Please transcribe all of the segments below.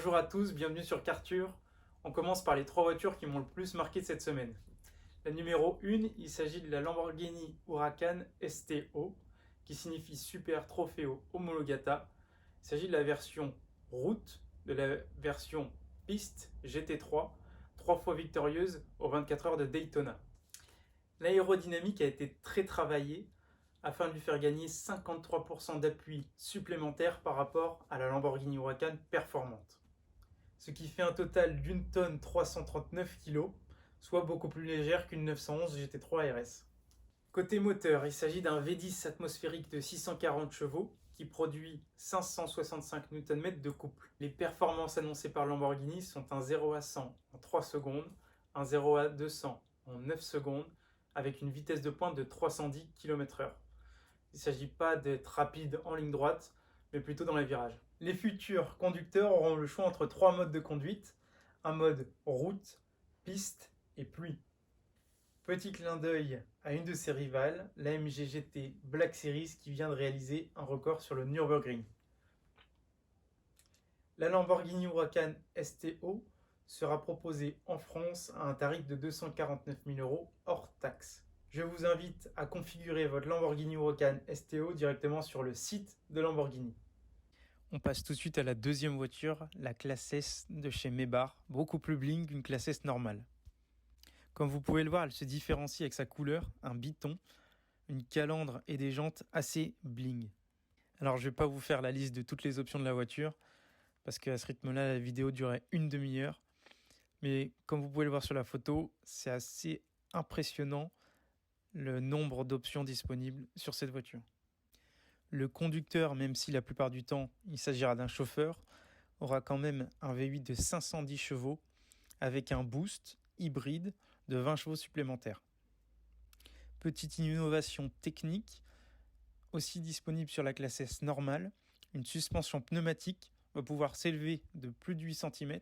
Bonjour à tous, bienvenue sur Carture. On commence par les 3 voitures qui m'ont le plus marqué cette semaine. La numéro 1, il s'agit de la Lamborghini Huracan STO, qui signifie Super Trofeo Omologata. Il s'agit de la version route, de la version piste GT3, 3 fois victorieuse aux 24 heures de Daytona. L'aérodynamique a été très travaillée afin de lui faire gagner 53% d'appui supplémentaire par rapport à la Lamborghini Huracan performante. Ce qui fait un total d'1 tonne 339 kg, soit beaucoup plus légère qu'une 911 GT3 RS. Côté moteur, il s'agit d'un V10 atmosphérique de 640 chevaux qui produit 565 Nm de couple. Les performances annoncées par Lamborghini sont un 0 à 100 en 3 secondes, un 0 à 200 en 9 secondes, avec une vitesse de pointe de 310 km/h. Il ne s'agit pas d'être rapide en ligne droite, mais plutôt dans les virages. Les futurs conducteurs auront le choix entre 3 modes de conduite, un mode route, piste et pluie. Petit clin d'œil à une de ses rivales, la AMG GT Black Series qui vient de réaliser un record sur le Nürburgring. La Lamborghini Huracan STO sera proposée en France à un tarif de 249 000 € hors taxe. Je vous invite à configurer votre Lamborghini Huracan STO directement sur le site de Lamborghini. On passe tout de suite à la deuxième voiture, la classe S de chez Maybach, beaucoup plus bling qu'une classe S normale. Comme vous pouvez le voir, elle se différencie avec sa couleur, un biton, une calandre et des jantes assez bling. Alors je ne vais pas vous faire la liste de toutes les options de la voiture, parce qu'à ce rythme-là, la vidéo durait une demi-heure. Mais comme vous pouvez le voir sur la photo, c'est assez impressionnant le nombre d'options disponibles sur cette voiture. Le conducteur, même si la plupart du temps il s'agira d'un chauffeur, aura quand même un V8 de 510 chevaux avec un boost hybride de 20 chevaux supplémentaires. Petite innovation technique, aussi disponible sur la classe S normale, une suspension pneumatique va pouvoir s'élever de plus de 8 cm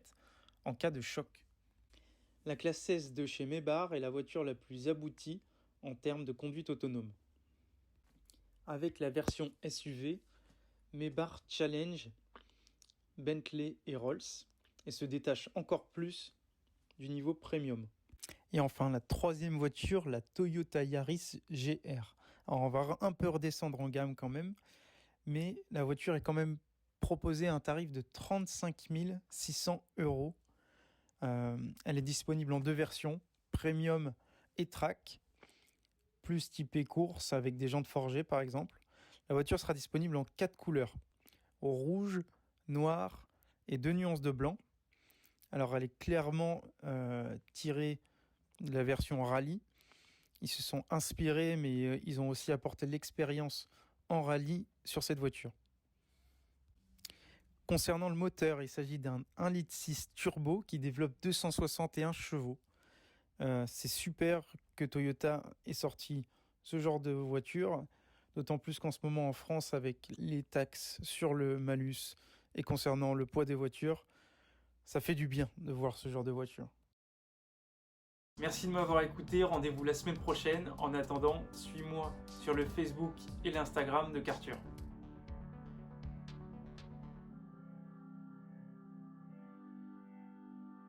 en cas de choc. La classe S de chez Maybach est la voiture la plus aboutie en termes de conduite autonome. Avec la version SUV, Maybach challenge Bentley et Rolls et se détache encore plus du niveau premium. Et enfin, la troisième voiture, la Toyota Yaris GR. Alors, on va un peu redescendre en gamme quand même, mais la voiture est quand même proposée à un tarif de 35 600 €. Elle est disponible en 2 versions, Premium et Track, plus typée course avec des jantes forgées par exemple. La voiture sera disponible en 4 couleurs, au rouge, noir et 2 nuances de blanc. Alors elle est clairement tirée de la version rallye. Ils se sont inspirés, mais ils ont aussi apporté l'expérience en rallye sur cette voiture. Concernant le moteur, il s'agit d'un 1,6 litre turbo qui développe 261 chevaux. C'est super que Toyota ait sorti ce genre de voiture, d'autant plus qu'en ce moment en France, avec les taxes sur le malus et concernant le poids des voitures, ça fait du bien de voir ce genre de voiture. Merci de m'avoir écouté, rendez-vous la semaine prochaine. En attendant, suis-moi sur le Facebook et l'Instagram de Carture.